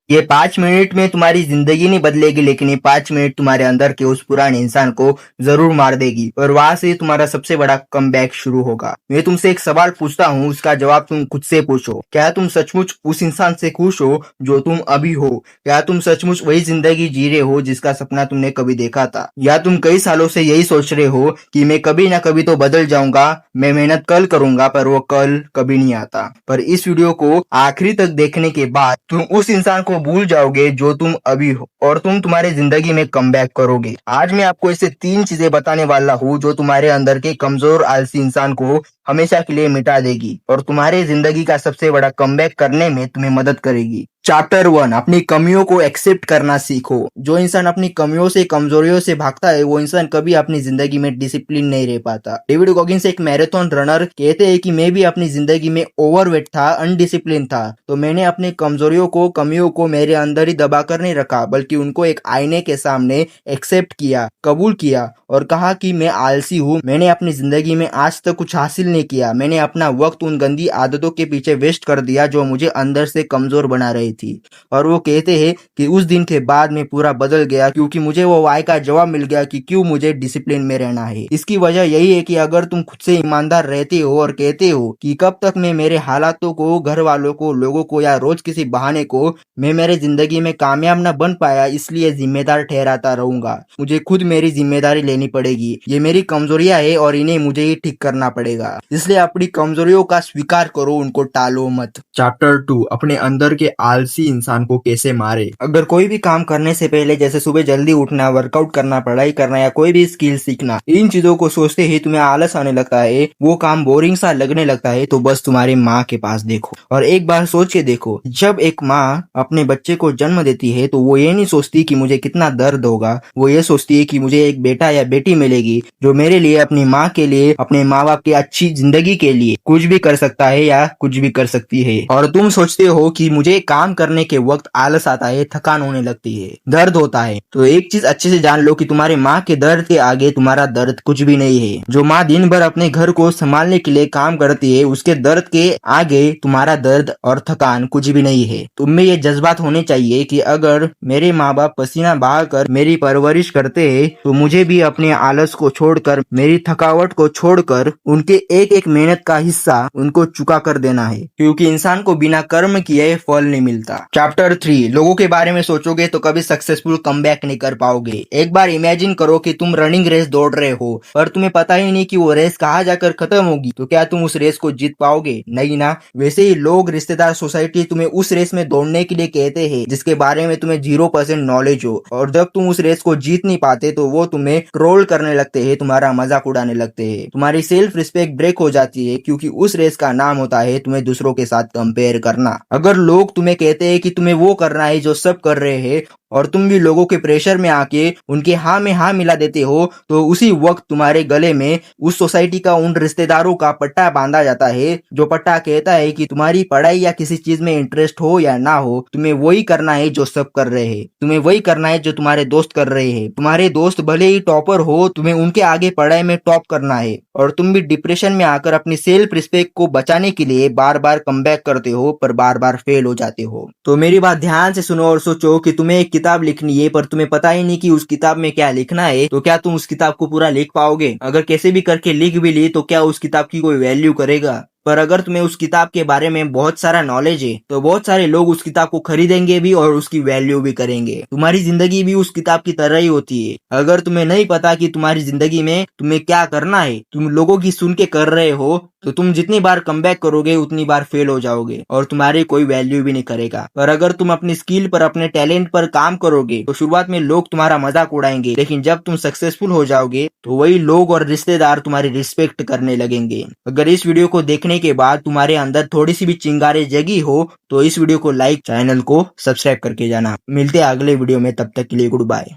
ये 5 मिनट में तुम्हारी जिंदगी नहीं बदलेगी, लेकिन ये 5 मिनट तुम्हारे अंदर के उस पुराने इंसान को जरूर मार देगी और वहां से तुम्हारा सबसे बड़ा कमबैक शुरू होगा। मैं तुमसे एक सवाल पूछता हूँ, उसका जवाब तुम खुद से पूछो। क्या तुम सचमुच उस इंसान से खुश हो जो तुम अभी हो? क्या तुम सचमुच वही जिंदगी जी रहे हो जिसका सपना तुमने कभी देखा था? या तुम कई सालों से यही सोच रहे हो कि मैं कभी ना कभी तो बदल जाऊंगा, मैं मेहनत कल करूंगा, पर वो कल कभी नहीं आता। पर इस वीडियो को आखिरी तक देखने के बाद तुम उस इंसान को भूल जाओगे जो तुम अभी हो और तुम तुम्हारे जिंदगी में कमबैक करोगे। आज मैं आपको ऐसे 3 चीजें बताने वाला हूँ जो तुम्हारे अंदर के कमजोर आलसी इंसान को हमेशा के लिए मिटा देगी और तुम्हारे जिंदगी का सबसे बड़ा कमबैक करने में तुम्हें मदद करेगी। चैप्टर 1, अपनी कमियों को एक्सेप्ट करना सीखो। जो इंसान अपनी कमियों से कमजोरियों से भागता है वो इंसान कभी अपनी जिंदगी में डिसिप्लिन नहीं रह पाता। डेविड गॉगिंस एक मैराथन रनर कहते हैं कि मैं भी अपनी जिंदगी में ओवरवेट था, अनडिसिप्लिन था, तो मैंने अपनी कमजोरियों को कमियों को मेरे अंदर ही दबा कर नहीं रखा, बल्कि उनको एक आईने के सामने एक्सेप्ट किया, कबूल किया और कहा कि मैं आलसी हूँ, मैंने अपनी जिंदगी में आज तक कुछ हासिल नहीं किया, मैंने अपना वक्त उन गंदी आदतों के पीछे वेस्ट कर दिया जो मुझे अंदर से कमजोर बना रही थी। और वो कहते हैं कि उस दिन के बाद मैं पूरा बदल गया क्योंकि मुझे वो वाई का जवाब मिल गया कि क्यों मुझे डिसिप्लिन में रहना है। इसकी वजह यही है कि अगर तुम खुद से ईमानदार रहते हो और कहते हो कि कब तक मैं मेरे हालातों को, घर वालों को, लोगों को या रोज किसी बहाने को मैं मेरे जिंदगी में कामयाब न बन पाया इसलिए जिम्मेदार ठहराता रहूंगा, मुझे खुद मेरी जिम्मेदारी लेनी पड़ेगी, ये मेरी कमजोरियां है और इन्हें मुझे ही ठीक करना पड़ेगा। इसलिए अपनी कमजोरियों का स्वीकार करो, उनको टालो मत। चैप्टर 2, अपने अंदर के आलसी इंसान को कैसे मारे। अगर कोई भी काम करने से पहले जैसे सुबह जल्दी उठना, वर्कआउट करना, पढ़ाई करना या कोई भी स्किल सीखना, इन चीजों को सोचते ही तुम्हें आलस आने लगता है, वो काम बोरिंग सा लगने लगता है, तो बस तुम्हारी माँ के पास देखो और एक बार सोच के देखो, जब एक माँ अपने बच्चे को जन्म देती है तो वो ये नहीं सोचती कि मुझे कितना दर्द होगा, वो ये सोचती है कि मुझे एक बेटा या बेटी मिलेगी जो मेरे लिए, अपनी माँ के लिए, अपने माँ बाप की अच्छी जिंदगी के लिए कुछ भी कर सकता है या कुछ भी कर सकती है। और तुम सोचते हो कि मुझे काम करने के वक्त आलस आता है, थकान होने लगती है, दर्द होता है। तो एक चीज अच्छे से जान लो कि तुम्हारी माँ के दर्द के आगे तुम्हारा दर्द कुछ भी नहीं है। जो माँ दिन भर अपने घर को संभालने के लिए काम करती है, उसके दर्द के आगे तुम्हारा दर्द और थकान कुछ भी नहीं है। तुम में ये जज्बात होने चाहिए कि अगर मेरे माँ बाप पसीना बहाकर मेरी परवरिश करते हैं तो मुझे भी अपने आलस को छोड़कर, मेरी थकावट को छोड़कर उनके एक एक मेहनत का हिस्सा उनको चुका कर देना है, क्योंकि इंसान को बिना कर्म किए फल नहीं मिलता। चैप्टर 3, लोगों के बारे में सोचोगे तो कभी सक्सेसफुल कमबैक नहीं कर पाओगे। एक बार इमेजिन करो कि तुम रनिंग रेस दौड़ रहे हो पर तुम्हें पता ही नहीं कि वो रेस कहाँ जाकर खत्म होगी, तो क्या तुम उस रेस को जीत पाओगे? नहीं ना। वैसे ही लोग, रिश्तेदार, सोसाइटी तुम्हें उस रेस में दौड़ने के लिए कहते हैं जिसके बारे में तुम्हें 0% नॉलेज हो, और जब तुम उस रेस को जीत नहीं पाते तो वो तुम्हें ट्रोल करने लगते हैं, तुम्हारा मजाक उड़ाने लगते हैं, तुम्हारी सेल्फ रिस्पेक्ट ब्रेक हो जाती है, क्योंकि उस रेस का नाम होता है तुम्हें दूसरों के साथ कंपेयर करना। अगर लोग तुम्हें कहते हैं कि तुम्हें वो करना है जो सब कर रहे हैं और तुम भी लोगों के प्रेशर में आके उनके हाँ में हाँ मिला देते हो, तो उसी वक्त तुम्हारे गले में उस सोसाइटी का, उन रिश्तेदारों का पट्टा बांधा जाता है, जो पट्टा कहता है कि तुम्हारी पढ़ाई या किसी चीज में इंटरेस्ट हो या ना हो, तुम्हें वही करना है जो सब कर रहे हैं, तुम्हें वही करना है जो तुम्हारे दोस्त कर रहे हैं। तुम्हारे दोस्त भले ही टॉपर हो, तुम्हें उनके आगे पढ़ाई में टॉप करना है, और तुम भी डिप्रेशन में आकर अपनी सेल्फ रिस्पेक्ट को बचाने के लिए बार बार कमबैक करते हो पर बार बार फेल हो जाते हो। तो मेरी बात ध्यान से सुनो और सोचो कि तुम्हें एक किताब लिखनी है पर तुम्हें पता ही नहीं कि उस किताब में क्या लिखना है, तो क्या तुम उस किताब को पूरा लिख पाओगे? अगर कैसे भी करके लिख भी ली तो क्या उस किताब की कोई वैल्यू करेगा? पर अगर तुम्हें उस किताब के बारे में बहुत सारा नॉलेज है तो बहुत सारे लोग उस किताब को खरीदेंगे भी और उसकी वैल्यू भी करेंगे। तुम्हारी जिंदगी भी उस किताब की तरह ही होती है। अगर तुम्हें नहीं पता कि तुम्हारी जिंदगी में तुम्हें क्या करना है, तुम लोगों की सुन के कर रहे हो, तो तुम जितनी बार कमबैक करोगे उतनी बार फेल हो जाओगे और तुम्हारी कोई वैल्यू भी नहीं करेगा। पर अगर तुम अपनी स्किल पर, अपने टैलेंट पर काम करोगे तो शुरुआत में लोग तुम्हारा मजाक उड़ाएंगे, लेकिन जब तुम सक्सेसफुल हो जाओगे तो वही लोग और रिश्तेदार तुम्हारी रिस्पेक्ट करने लगेंगे। अगर इस वीडियो को देखने के बाद तुम्हारे अंदर थोड़ी सी भी चिंगारी जगी हो तो इस वीडियो को लाइक, चैनल को सब्सक्राइब करके जाना। मिलते हैं अगले वीडियो में, तब तक के लिए गुड बाय।